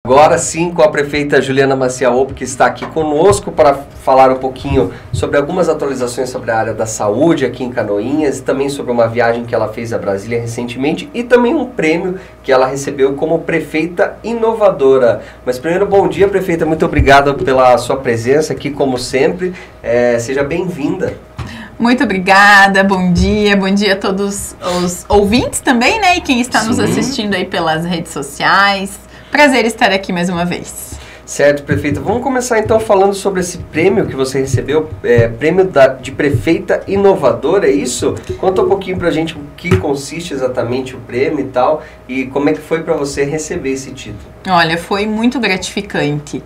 Agora sim, com a prefeita Juliana Maciel, que está aqui conosco para falar um pouquinho sobre algumas atualizações sobre a área da saúde aqui em Canoinhas, e também sobre uma viagem que ela fez a Brasília recentemente e também um prêmio que ela recebeu como prefeita inovadora. Mas primeiro, bom dia, prefeita, muito obrigado pela sua presença aqui, como sempre. Seja bem-vinda. Muito obrigada, bom dia a todos os ouvintes também, né? E quem está nos assistindo aí pelas redes sociais. Prazer estar aqui mais uma vez. Certo, prefeita. Vamos começar então falando sobre esse prêmio que você recebeu, prêmio de prefeita inovadora, é isso? Conta um pouquinho pra gente o que consiste exatamente o prêmio e tal, e como é que foi para você receber esse título. Olha, foi muito gratificante.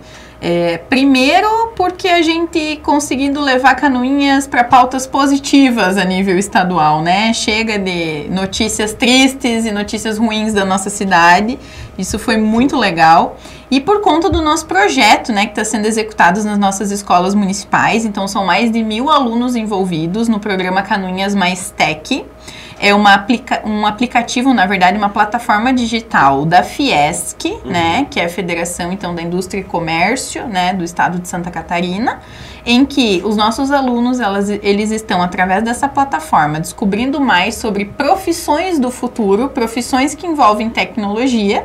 Primeiro porque a gente conseguindo levar Canoinhas para pautas positivas a nível estadual, né? Chega de notícias tristes e notícias ruins da nossa cidade. Isso foi muito legal. E por conta do nosso projeto, né, que está sendo executado nas nossas escolas municipais. Então, são mais de 1.000 alunos envolvidos no programa Canoinhas Mais Tech. É um aplicativo, na verdade, uma plataforma digital da Fiesc, né, que é a Federação, então, da Indústria e Comércio, né, do estado de Santa Catarina, em que os nossos alunos, eles estão, através dessa plataforma, descobrindo mais sobre profissões do futuro, profissões que envolvem tecnologia.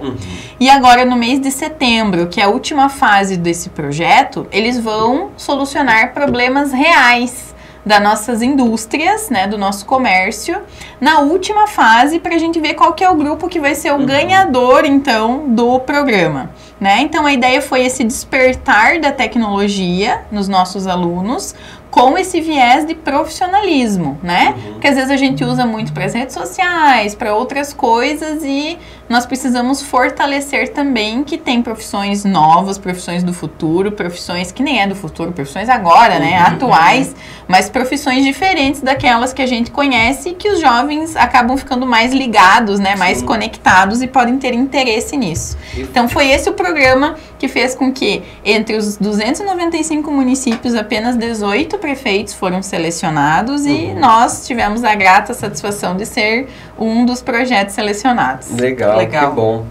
E agora, no mês de setembro, que é a última fase desse projeto, eles vão solucionar problemas reais das nossas indústrias, né, do nosso comércio, na última fase, para a gente ver qual que é o grupo que vai ser o ganhador, então, do programa, né? Então, a ideia foi esse despertar da tecnologia nos nossos alunos, com esse viés de profissionalismo, né? Porque às vezes a gente usa muito para as redes sociais, para outras coisas, e nós precisamos fortalecer também que tem profissões novas, profissões do futuro, profissões que nem é do futuro, profissões agora, né? Atuais, mas profissões diferentes daquelas que a gente conhece e que os jovens acabam ficando mais ligados, né? Mais conectados e podem ter interesse nisso. Então foi esse o programa que fez com que entre os 295 municípios, apenas 18 prefeitos foram selecionados e nós tivemos a grata satisfação de ser um dos projetos selecionados. Legal. Que bom.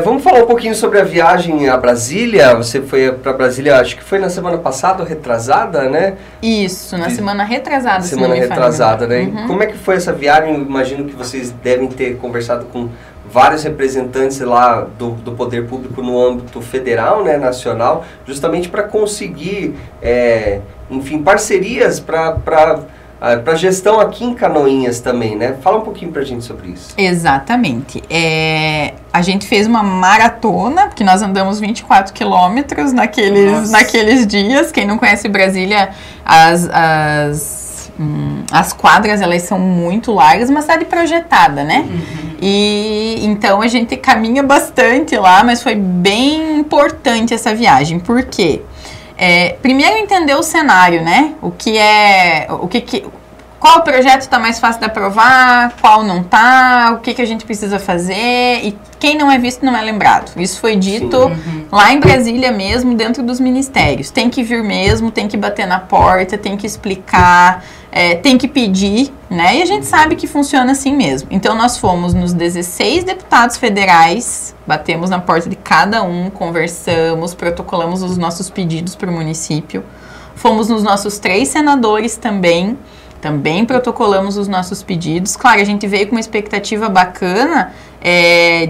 Vamos falar um pouquinho sobre a viagem a Brasília. Você foi para Brasília, acho que foi na semana passada, retrasada, né? Isso, na semana retrasada. Semana retrasada, né? Como é que foi essa viagem? Eu imagino que vocês devem ter conversado com vários representantes lá do poder público no âmbito federal, né, nacional, justamente para conseguir, enfim, parcerias para gestão aqui em Canoinhas também, né? Fala um pouquinho pra gente sobre isso. Exatamente. A gente fez uma maratona, porque nós andamos 24 quilômetros naqueles dias. Quem não conhece Brasília, as quadras, elas são muito largas, uma cidade projetada, né? E então a gente caminha bastante lá, mas foi bem importante essa viagem. Por quê? Primeiro entender o cenário, né? Qual projeto está mais fácil de aprovar, qual não está, o que a gente precisa fazer, e quem não é visto não é lembrado. Isso foi dito lá em Brasília mesmo, dentro dos ministérios. Tem que vir mesmo, tem que bater na porta, tem que explicar, tem que pedir, né? E a gente sabe que funciona assim mesmo. Então, nós fomos nos 16 deputados federais, batemos na porta de cada um, conversamos, protocolamos os nossos pedidos para o município. Fomos nos nossos 3 senadores também protocolamos os nossos pedidos. Claro, a gente veio com uma expectativa bacana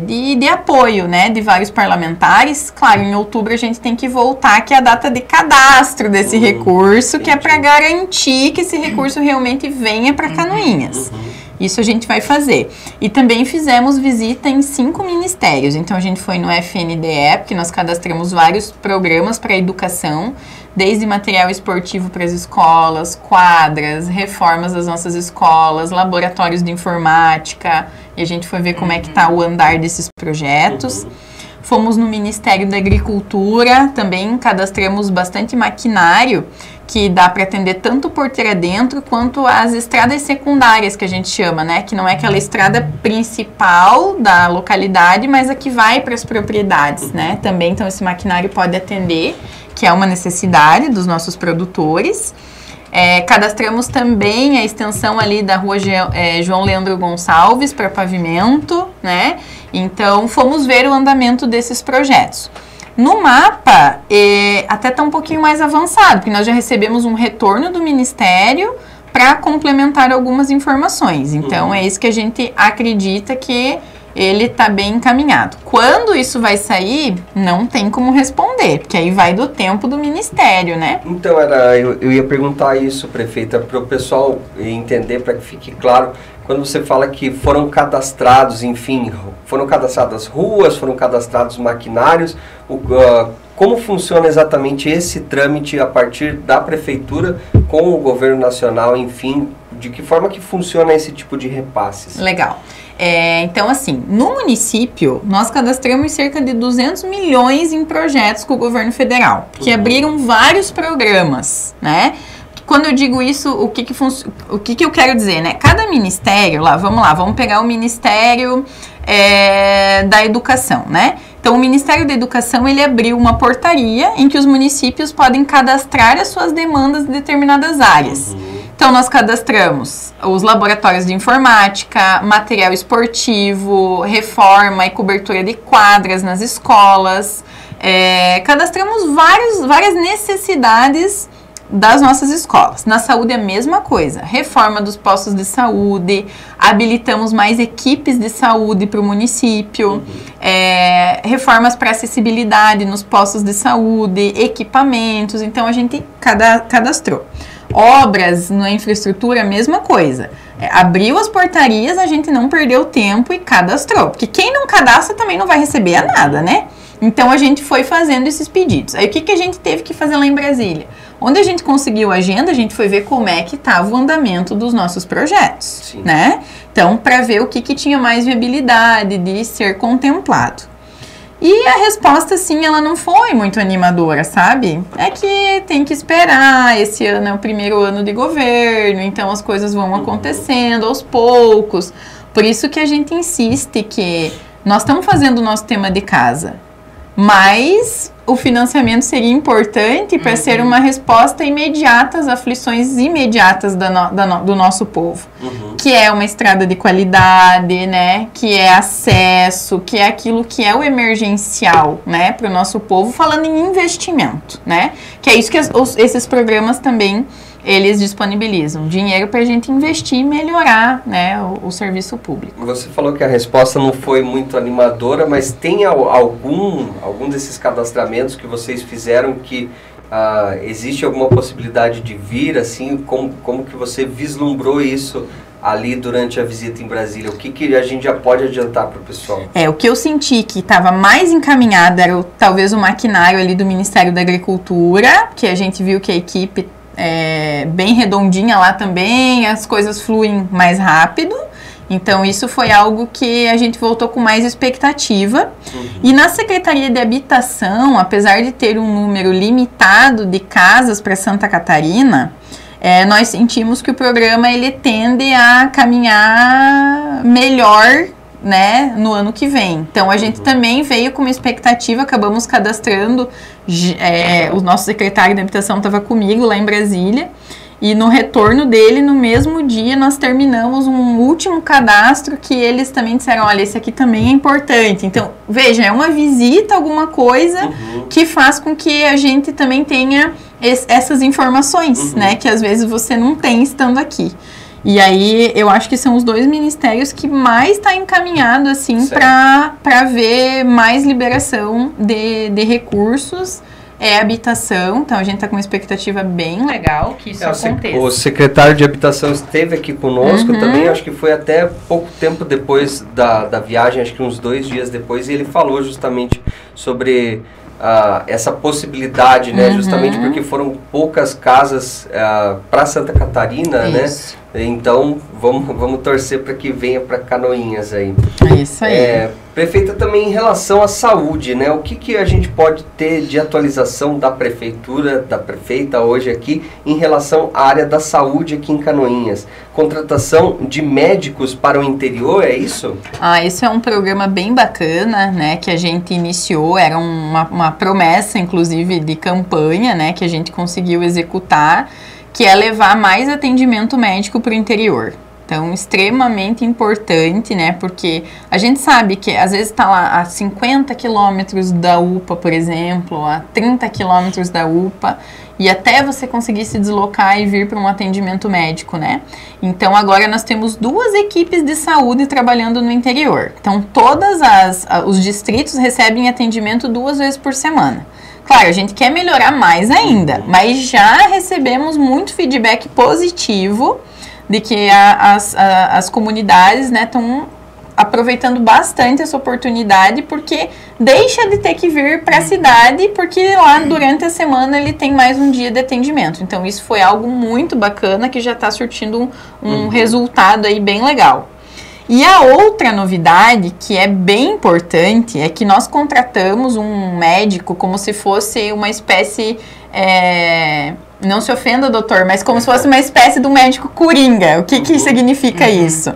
de apoio, né, de vários parlamentares. Claro, em outubro a gente tem que voltar, que é a data de cadastro desse recurso, que é para garantir que esse recurso realmente venha para Canoinhas. Isso a gente vai fazer. E também fizemos visita em 5 ministérios. Então, a gente foi no FNDE, porque nós cadastramos vários programas para educação, desde material esportivo para as escolas, quadras, reformas das nossas escolas, laboratórios de informática, e a gente foi ver como é que está o andar desses projetos. Fomos no Ministério da Agricultura, também cadastramos bastante maquinário, que dá para atender tanto porteira dentro quanto as estradas secundárias, que a gente chama, né? Que não é aquela estrada principal da localidade, mas a que vai para as propriedades, né? Também, então, esse maquinário pode atender, que é uma necessidade dos nossos produtores. Cadastramos também a extensão ali da rua João Leandro Gonçalves para pavimento, né? Então, fomos ver o andamento desses projetos. No mapa, até está um pouquinho mais avançado, porque nós já recebemos um retorno do Ministério para complementar algumas informações. Então, é isso que a gente acredita que ele está bem encaminhado. Quando isso vai sair, não tem como responder, porque aí vai do tempo do Ministério, né? Então, eu ia perguntar isso, prefeita, para o pessoal entender, para que fique claro, quando você fala que foram cadastrados, enfim, foram cadastradas ruas, foram cadastrados maquinários, como funciona exatamente esse trâmite a partir da Prefeitura com o Governo Nacional, enfim, de que forma que funciona esse tipo de repasses? Legal. Então, assim, no município, nós cadastramos cerca de 200 milhões em projetos com o governo federal, que abriram vários programas, né? Quando eu digo isso, o que eu quero dizer, né? Cada ministério, vamos pegar o Ministério da Educação, né? Então, o Ministério da Educação, ele abriu uma portaria em que os municípios podem cadastrar as suas demandas em determinadas áreas. Então, nós cadastramos os laboratórios de informática, material esportivo, reforma e cobertura de quadras nas escolas. Cadastramos várias necessidades das nossas escolas. Na saúde, a mesma coisa. Reforma dos postos de saúde, habilitamos mais equipes de saúde para o município, reformas para acessibilidade nos postos de saúde, equipamentos. Então, a gente cadastrou. Obras na infraestrutura, a mesma coisa. Abriu as portarias, a gente não perdeu tempo e cadastrou. Porque quem não cadastra também não vai receber nada, né? Então, a gente foi fazendo esses pedidos. Aí, o que a gente teve que fazer lá em Brasília? Onde a gente conseguiu a agenda, a gente foi ver como é que estava o andamento dos nossos projetos, né? Então, para ver o que tinha mais viabilidade de ser contemplado. E a resposta, sim, ela não foi muito animadora, sabe? É que tem que esperar, esse ano é o primeiro ano de governo, então as coisas vão acontecendo aos poucos. Por isso que a gente insiste que nós estamos fazendo o nosso tema de casa, mas o financiamento seria importante para ser uma resposta imediata às aflições imediatas do nosso povo, que é uma estrada de qualidade, né? Que é acesso, que é aquilo que é o emergencial, né? Para o nosso povo, falando em investimento, né? Que é isso que esses programas também eles disponibilizam dinheiro para a gente investir e melhorar, né, o serviço público. Você falou que a resposta não foi muito animadora, mas tem algum desses cadastramentos que vocês fizeram que existe alguma possibilidade de vir, assim, como que você vislumbrou isso ali durante a visita em Brasília? O que a gente já pode adiantar para o pessoal? O que eu senti que estava mais encaminhado era talvez o maquinário ali do Ministério da Agricultura, que a gente viu que a equipe bem redondinha lá também, as coisas fluem mais rápido. Então, isso foi algo que a gente voltou com mais expectativa. E na Secretaria de Habitação, apesar de ter um número limitado de casas para Santa Catarina, nós sentimos que o programa ele tende a caminhar melhor, né, no ano que vem. Então, a gente também veio com uma expectativa, acabamos cadastrando, o nosso secretário de Habitação estava comigo lá em Brasília, e no retorno dele, no mesmo dia, nós terminamos um último cadastro que eles também disseram, olha, esse aqui também é importante. Então, veja, é uma visita, alguma coisa que faz com que a gente também tenha essas informações, né, que às vezes você não tem estando aqui. E aí, eu acho que são os dois ministérios que mais está encaminhado, assim, para ver mais liberação de recursos, habitação. Então, a gente está com uma expectativa bem legal que isso aconteça. O secretário de Habitação esteve aqui conosco também, acho que foi até pouco tempo depois da viagem, acho que uns 2 dias depois, e ele falou justamente sobre essa possibilidade, né? Justamente porque foram poucas casas para Santa Catarina, isso, né? Então, vamos torcer para que venha para Canoinhas aí. É isso aí. Prefeita, também em relação à saúde, né? O que a gente pode ter de atualização da prefeitura, da prefeita hoje aqui, em relação à área da saúde aqui em Canoinhas? Contratação de médicos para o interior, é isso? Isso é um programa bem bacana, né? Que a gente iniciou, era uma promessa, inclusive, de campanha, né? Que a gente conseguiu executar, que é levar mais atendimento médico para o interior. Então, extremamente importante, né? Porque a gente sabe que às vezes está lá a 50 quilômetros da UPA, por exemplo, a 30 quilômetros da UPA, e até você conseguir se deslocar e vir para um atendimento médico, né? Então, agora nós temos 2 equipes de saúde trabalhando no interior. Então, os distritos recebem atendimento 2 vezes por semana. Claro, a gente quer melhorar mais ainda, mas já recebemos muito feedback positivo de que as comunidades, né, estão aproveitando bastante essa oportunidade, porque deixa de ter que vir para a cidade, porque lá durante a semana ele tem mais um dia de atendimento. Então isso foi algo muito bacana, que já está surtindo um resultado aí bem legal. E a outra novidade, que é bem importante, é que nós contratamos um médico como se fosse uma espécie... não se ofenda, doutor, mas como se fosse uma espécie de um médico coringa. O que significa isso?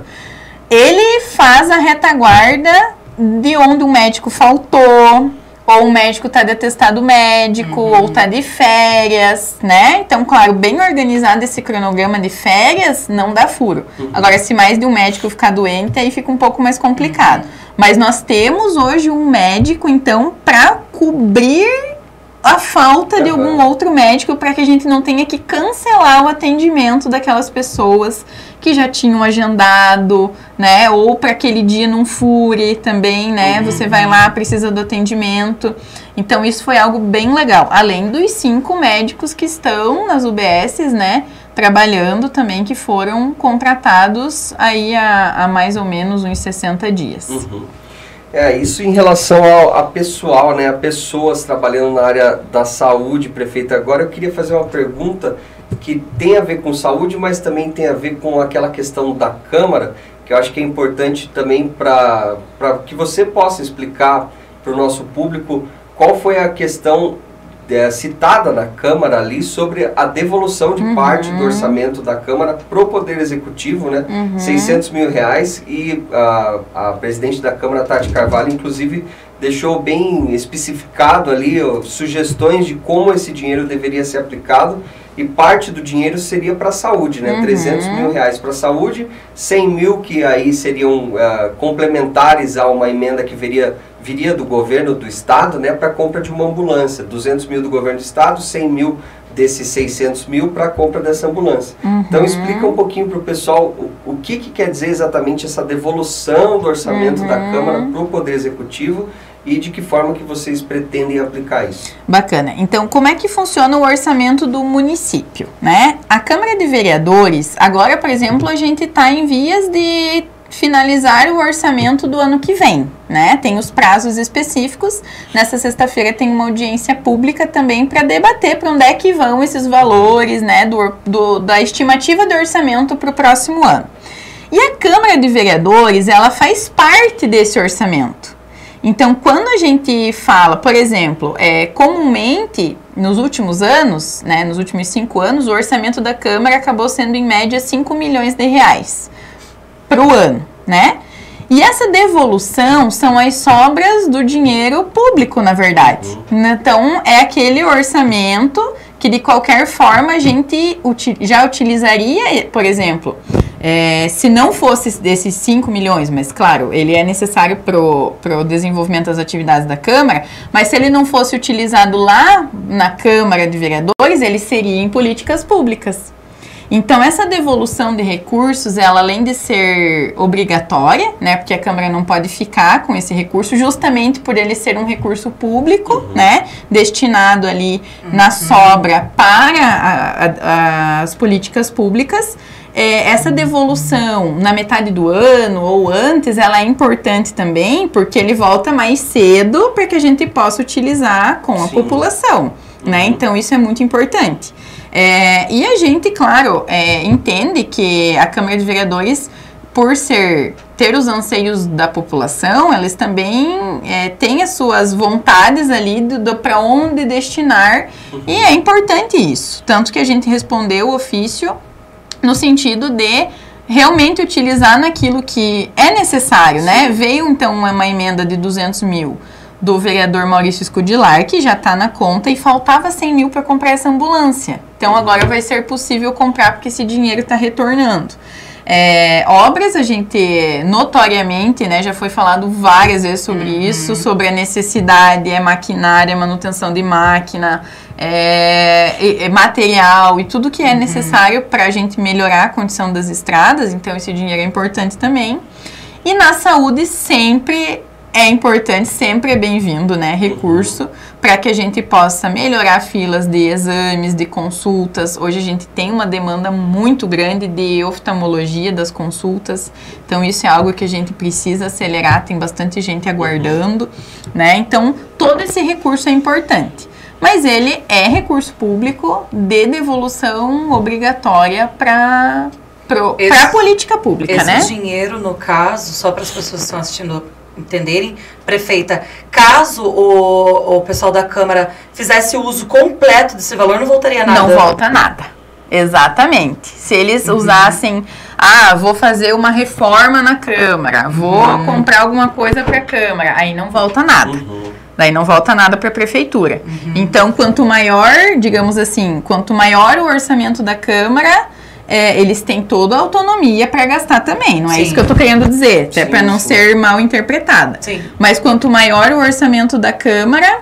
Ele faz a retaguarda de onde o médico faltou, ou o médico está de atestado médico, ou está de férias, né? Então, claro, bem organizado esse cronograma de férias, não dá furo. Agora, se mais de um médico ficar doente, aí fica um pouco mais complicado. Mas nós temos hoje um médico, então, para cobrir a falta de algum outro médico, para que a gente não tenha que cancelar o atendimento daquelas pessoas que já tinham agendado, né? Ou para aquele dia não fure também, né? Você vai lá, precisa do atendimento. Então, isso foi algo bem legal. Além dos 5 médicos que estão nas UBSs, né? Trabalhando também, que foram contratados aí há mais ou menos uns 60 dias. Isso em relação a pessoal, né, a pessoas trabalhando na área da saúde, prefeita. Agora eu queria fazer uma pergunta que tem a ver com saúde, mas também tem a ver com aquela questão da Câmara, que eu acho que é importante também para que você possa explicar para o nosso público qual foi a questão citada na Câmara ali sobre a devolução de parte do orçamento da Câmara pro Poder Executivo, né? 600 mil reais, e a presidente da Câmara, Tati Carvalho, inclusive deixou bem especificado ali sugestões de como esse dinheiro deveria ser aplicado, e parte do dinheiro seria para a saúde, né? 300 mil reais para a saúde, 100 mil que aí seriam complementares a uma emenda que viria do governo do estado, né, para a compra de uma ambulância, 200 mil do governo do estado, 100 mil desses 600 mil para a compra dessa ambulância. Então explica um pouquinho para o pessoal o que quer dizer exatamente essa devolução do orçamento da Câmara para o Poder Executivo, e de que forma que vocês pretendem aplicar isso. Bacana. Então, como é que funciona o orçamento do município, né? A Câmara de Vereadores, agora, por exemplo, a gente está em vias de finalizar o orçamento do ano que vem, né? Tem os prazos específicos. Nessa sexta-feira tem uma audiência pública também para debater para onde é que vão esses valores, né? Da estimativa do orçamento para o próximo ano. E a Câmara de Vereadores, ela faz parte desse orçamento. Então, quando a gente fala, por exemplo, comumente, nos últimos anos, né, nos últimos 5 anos, o orçamento da Câmara acabou sendo, em média, 5 milhões de reais para o ano, né? E essa devolução são as sobras do dinheiro público, na verdade. Então, é aquele orçamento que, de qualquer forma, a gente já utilizaria, por exemplo... se não fosse desses 5 milhões, mas claro, ele é necessário para o desenvolvimento das atividades da Câmara, mas se ele não fosse utilizado lá na Câmara de Vereadores, ele seria em políticas públicas. Então, essa devolução de recursos, ela além de ser obrigatória, né, porque a Câmara não pode ficar com esse recurso, justamente por ele ser um recurso público, né, destinado ali na sobra para as políticas públicas, essa devolução na metade do ano ou antes, ela é importante também, porque ele volta mais cedo para que a gente possa utilizar com a população, né? Então, isso é muito importante. E a gente, claro, entende que a Câmara de Vereadores, por ter os anseios da população, elas também têm as suas vontades ali para onde destinar, e é importante isso. Tanto que a gente respondeu o ofício no sentido de realmente utilizar naquilo que é necessário, né? Veio, então, uma emenda de 200 mil do vereador Maurício Scudilar, que já está na conta, e faltava 100 mil para comprar essa ambulância. Então agora vai ser possível comprar porque esse dinheiro está retornando. Obras, a gente notoriamente, né, já foi falado várias vezes sobre isso, sobre a necessidade, maquinária, manutenção de máquina, material e tudo que é necessário para a gente melhorar a condição das estradas, então esse dinheiro é importante também. E na saúde sempre é importante, sempre é bem-vindo, né, recurso, para que a gente possa melhorar filas de exames, de consultas. Hoje a gente tem uma demanda muito grande de oftalmologia das consultas, então isso é algo que a gente precisa acelerar, tem bastante gente aguardando, né, então todo esse recurso é importante. Mas ele é recurso público de devolução obrigatória para a política pública, né? Esse dinheiro, no caso, só para as pessoas que estão assistindo entenderem, prefeita, caso o pessoal da Câmara fizesse o uso completo desse valor, não voltaria nada? Não volta nada. Exatamente. Se eles usassem, vou fazer uma reforma na Câmara, vou comprar alguma coisa para a Câmara, aí não volta nada. Daí não volta nada para a Prefeitura. Então, quanto maior, digamos assim, quanto maior o orçamento da Câmara, eles têm toda a autonomia para gastar também, não é isso que eu estou querendo dizer, até para não ser mal interpretada. Mas quanto maior o orçamento da Câmara,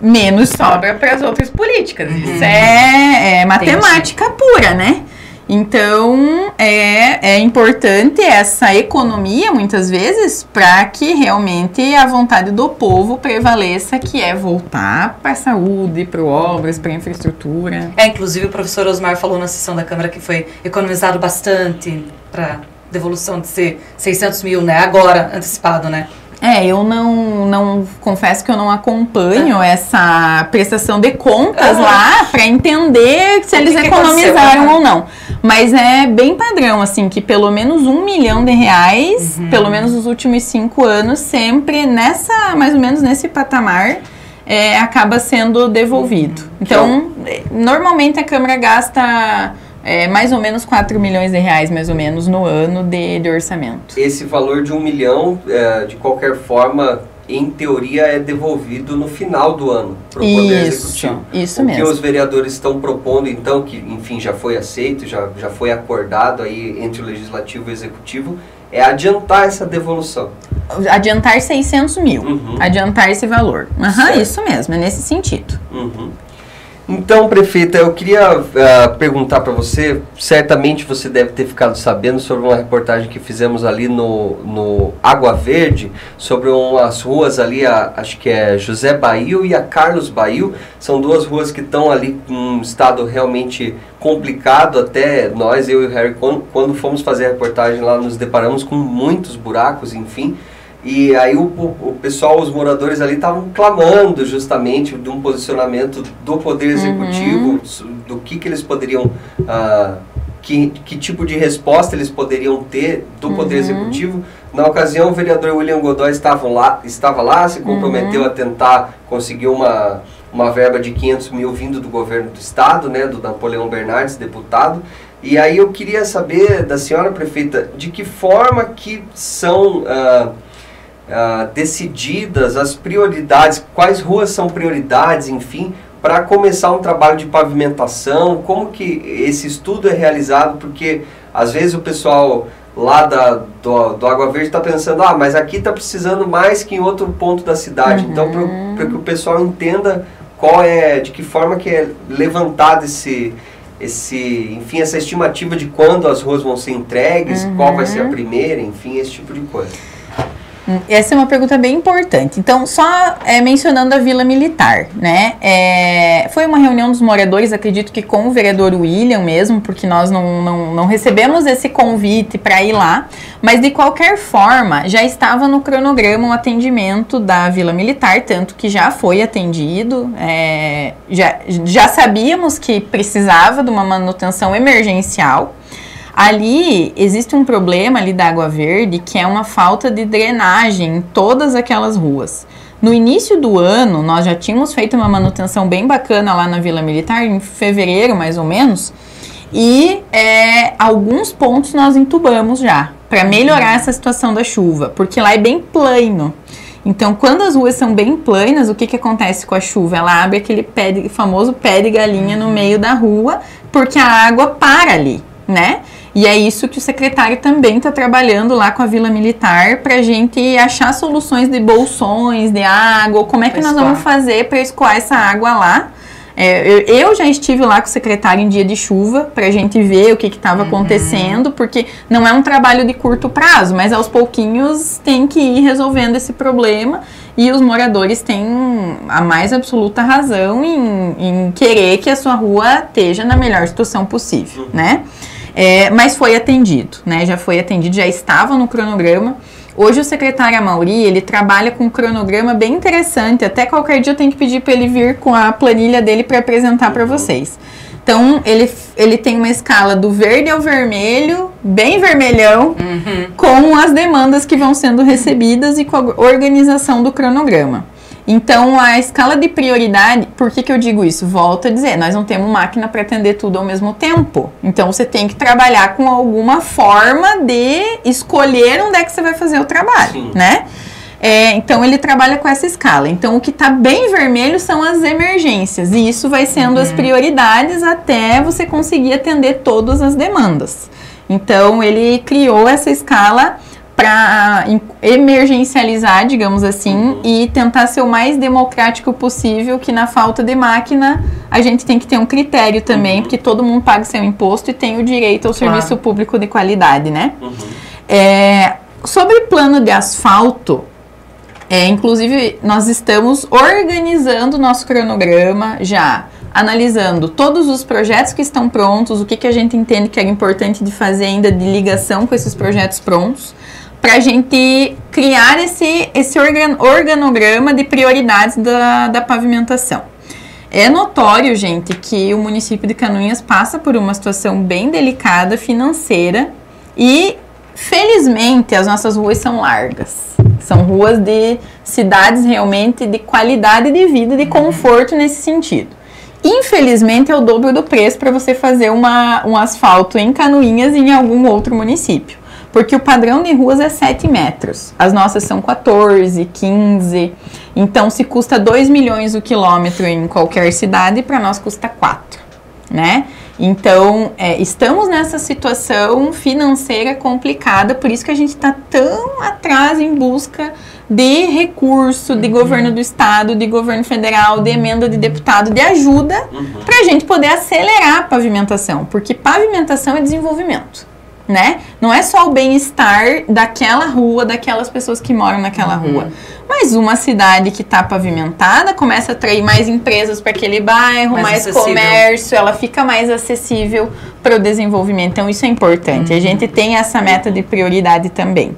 menos sobra para as outras políticas. Isso é matemática pura, né? Então, é importante essa economia, muitas vezes, para que realmente a vontade do povo prevaleça, que é voltar para a saúde, para obras, para a infraestrutura. Inclusive o professor Osmar falou na sessão da Câmara que foi economizado bastante para devolução de 600 mil, né? Agora, antecipado, né? Eu não confesso que eu não acompanho essa prestação de contas lá para entender se eles economizaram ou não. Mas é bem padrão, assim, que pelo menos R$1 milhão, pelo menos nos últimos 5 anos, sempre mais ou menos nesse patamar, acaba sendo devolvido. Então, normalmente a Câmara gasta mais ou menos R$4 milhões, mais ou menos, no ano de orçamento. Esse valor de R$1 milhão, de qualquer forma, em teoria, é devolvido no final do ano para o Poder Executivo. Isso mesmo. O que os vereadores estão propondo, então, que, enfim, já foi aceito, já foi acordado aí entre o Legislativo e o Executivo, é adiantar essa devolução. Adiantar 600 mil. Adiantar esse valor. Isso mesmo, é nesse sentido. Então, prefeita, eu queria perguntar para você, certamente você deve ter ficado sabendo sobre uma reportagem que fizemos ali no Água Verde, sobre umas ruas ali, acho que é José Bail e a Carlos Bail, são duas ruas que estão ali em um estado realmente complicado, até nós, eu e o Harry, quando fomos fazer a reportagem lá, nos deparamos com muitos buracos, enfim. E aí o pessoal, os moradores ali estavam clamando justamente de um posicionamento do Poder Executivo, do que eles poderiam, que tipo de resposta eles poderiam ter do Poder Executivo. Na ocasião, o vereador William Godoy estava lá, se comprometeu a tentar conseguir uma verba de 500 mil vindo do governo do estado, né, do Napoleão Bernardes, deputado. E aí eu queria saber da senhora, prefeita, de que forma que são decididas as prioridades, quais ruas são prioridades, enfim, para começar um trabalho de pavimentação, como que esse estudo é realizado, porque às vezes o pessoal lá do Água Verde está pensando, mas aqui está precisando mais que em outro ponto da cidade, então para que o pessoal entenda de que forma que é levantado enfim, essa estimativa de quando as ruas vão ser entregues, qual vai ser a primeira, enfim, esse tipo de coisa. Essa é uma pergunta bem importante. Então, só mencionando a Vila Militar, né? Foi uma reunião dos moradores, acredito que com o vereador William mesmo, porque nós não recebemos esse convite para ir lá, mas de qualquer forma, já estava no cronograma o atendimento da Vila Militar, tanto que já foi atendido, já sabíamos que precisava de uma manutenção emergencial. Ali existe um problema ali da Água Verde, que é uma falta de drenagem em todas aquelas ruas. No início do ano, nós já tínhamos feito uma manutenção bem bacana lá na Vila Militar, em fevereiro mais ou menos, e alguns pontos nós entubamos já, para melhorar essa situação da chuva, porque lá é bem plano. Então, quando as ruas são bem planas, o que acontece com a chuva? Ela abre aquele famoso pé de galinha no meio da rua, porque a água para ali, né? E é isso que o secretário também está trabalhando lá com a Vila Militar para a gente achar soluções de bolsões de água, como é que nós vamos fazer para escoar essa água lá. Eu já estive lá com o secretário em dia de chuva para a gente ver o que estava acontecendo, porque não é um trabalho de curto prazo, mas aos pouquinhos tem que ir resolvendo esse problema e os moradores têm a mais absoluta razão em querer que a sua rua esteja na melhor situação possível, né? Mas foi atendido, né? Já foi atendido, já estava no cronograma. Hoje o secretário Amaury, ele trabalha com um cronograma bem interessante. Até qualquer dia eu tenho que pedir para ele vir com a planilha dele para apresentar para vocês. Então, ele tem uma escala do verde ao vermelho, bem vermelhão, com as demandas que vão sendo recebidas e com a organização do cronograma. Então, a escala de prioridade, por que eu digo isso? Volto a dizer, nós não temos máquina para atender tudo ao mesmo tempo. Então, você tem que trabalhar com alguma forma de escolher onde é que você vai fazer o trabalho, né? Então, ele trabalha com essa escala. Então, o que está bem vermelho são as emergências. E isso vai sendo as prioridades até você conseguir atender todas as demandas. Então, ele criou essa escala para emergencializar, digamos assim, e tentar ser o mais democrático possível, que na falta de máquina a gente tem que ter um critério também, porque todo mundo paga seu imposto e tem o direito ao serviço público de qualidade, né? Sobre plano de asfalto, inclusive nós estamos organizando o nosso cronograma já, analisando todos os projetos que estão prontos, o que a gente entende que era importante de fazer ainda de ligação com esses projetos prontos, para a gente criar esse organograma de prioridades da pavimentação. É notório, gente, que o município de Canoinhas passa por uma situação bem delicada financeira e, felizmente, as nossas ruas são largas. São ruas de cidades realmente de qualidade de vida, de conforto nesse sentido. Infelizmente, é o dobro do preço para você fazer um asfalto em Canoinhas e em algum outro município. Porque o padrão de ruas é 7 metros. As nossas são 14, 15. Então, se custa 2 milhões o quilômetro em qualquer cidade, para nós custa 4, né? Então, estamos nessa situação financeira complicada, por isso que a gente está tão atrás em busca de recurso, de governo do estado, de governo federal, de emenda de deputado, de ajuda, para a gente poder acelerar a pavimentação, porque pavimentação é desenvolvimento. Né? Não é só o bem-estar daquela rua, daquelas pessoas que moram naquela rua. Mas uma cidade que está pavimentada começa a atrair mais empresas para aquele bairro, mais comércio, ela fica mais acessível para o desenvolvimento. Então, isso é importante. A gente tem essa meta de prioridade também.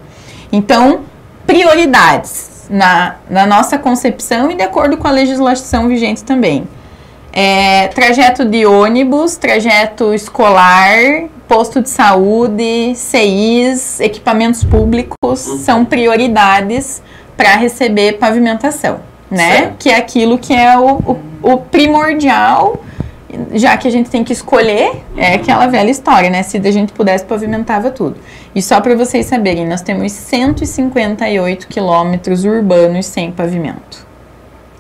Então, prioridades na nossa concepção e de acordo com a legislação vigente também. Trajeto de ônibus, trajeto escolar, posto de saúde, CIs, equipamentos públicos são prioridades para receber pavimentação, né? Certo. Que é aquilo que é o primordial, já que a gente tem que escolher, é aquela velha história, né? Se a gente pudesse, pavimentava tudo. E só para vocês saberem, nós temos 158 quilômetros urbanos sem pavimento.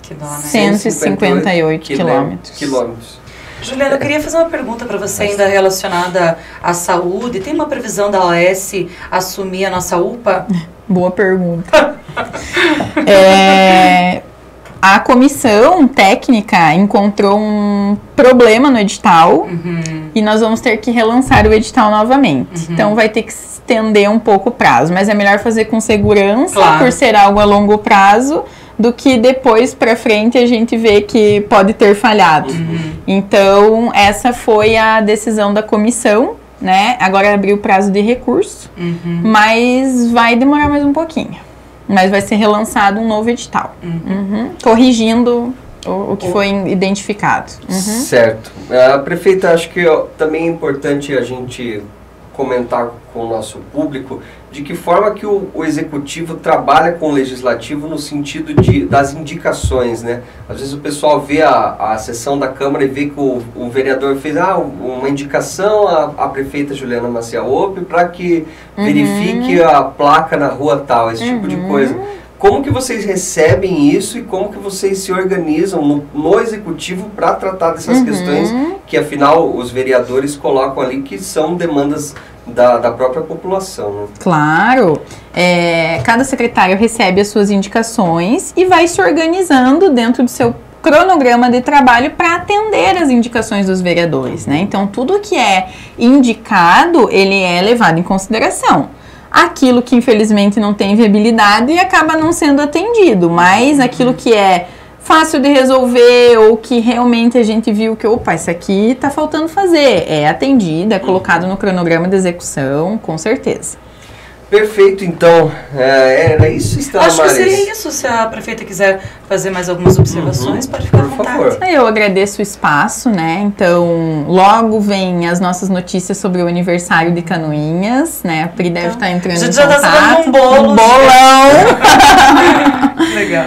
Que dó, né? 158 quilômetros. Juliana, eu queria fazer uma pergunta para você ainda relacionada à saúde. Tem uma previsão da OAS assumir a nossa UPA? Boa pergunta. A comissão técnica encontrou um problema no edital e nós vamos ter que relançar o edital novamente. Então vai ter que estender um pouco o prazo, mas é melhor fazer com segurança, por ser algo a longo prazo, do que depois para frente a gente vê que pode ter falhado. Então, essa foi a decisão da comissão, né? Agora abriu o prazo de recurso, mas vai demorar mais um pouquinho. Mas vai ser relançado um novo edital, corrigindo o que foi identificado. Certo. Prefeita, acho que também é importante a gente comentar com o nosso público de que forma que o executivo trabalha com o legislativo no sentido das indicações, né? Às vezes o pessoal vê a sessão da Câmara e vê que o vereador fez uma indicação à prefeita Juliana Maciel Hoppe para que verifique a placa na rua tal, esse tipo de coisa. Como que vocês recebem isso e como que vocês se organizam no executivo para tratar dessas questões que, afinal, os vereadores colocam ali que são demandas da própria população? Né? Claro. Cada secretário recebe as suas indicações e vai se organizando dentro do seu cronograma de trabalho para atender as indicações dos vereadores, né? Então, tudo que é indicado, ele é levado em consideração. Aquilo que infelizmente não tem viabilidade acaba não sendo atendido, mas aquilo que é fácil de resolver ou que realmente a gente viu que, opa, isso aqui está faltando fazer, é atendido, é colocado no cronograma de execução, com certeza. Perfeito, então, era isso, Estela Acho Maris. que seria isso, se a prefeita quiser fazer mais algumas observações, pode ficar à vontade. Por favor. Eu agradeço o espaço, né, então logo vem as nossas notícias sobre o aniversário de Canoinhas, né, a Pri deve estar entrando em já contato. Tá dando um bolo. Um bolão! Legal.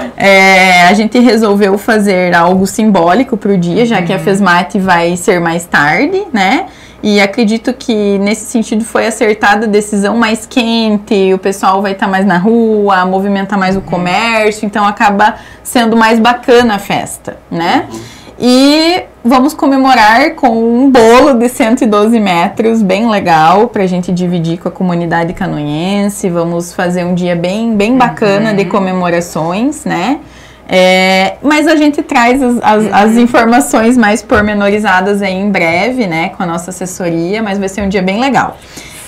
A gente resolveu fazer algo simbólico para o dia, já que a FESMAT vai ser mais tarde, né? E acredito que nesse sentido foi acertada a decisão mais quente, o pessoal vai estar mais na rua, movimentar mais o comércio, então acaba sendo mais bacana a festa, né? E vamos comemorar com um bolo de 112 metros, bem legal, pra gente dividir com a comunidade canoense. Vamos fazer um dia bem bacana de comemorações, né? Mas a gente traz as informações mais pormenorizadas aí em breve, né, com a nossa assessoria, mas vai ser um dia bem legal.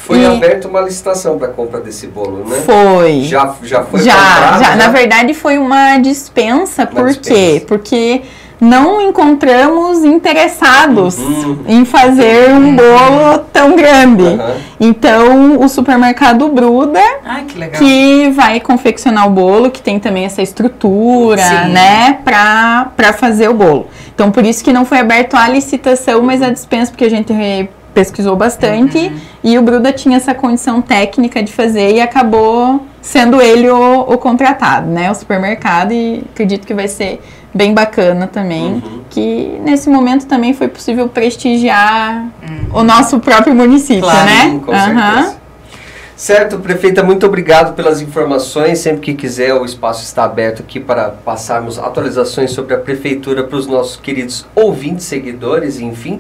Foi aberta uma licitação para compra desse bolo, né? Foi. Já foi Já, comprado? já. Na verdade foi uma dispensa, por quê? Porque não encontramos interessados em fazer um bolo tão grande. Então, o supermercado Bruda, que vai confeccionar o bolo, que tem também essa estrutura, né, para fazer o bolo. Então, por isso que não foi aberto a licitação, mas a dispensa, porque a gente pesquisou bastante e o Bruda tinha essa condição técnica de fazer e acabou sendo ele o contratado, né, o supermercado, e acredito que vai ser bem bacana também, que nesse momento também foi possível prestigiar o nosso próprio município, né? Com certeza. Certo, prefeita, muito obrigado pelas informações. Sempre que quiser, o espaço está aberto aqui para passarmos atualizações sobre a prefeitura para os nossos queridos ouvintes, seguidores, enfim.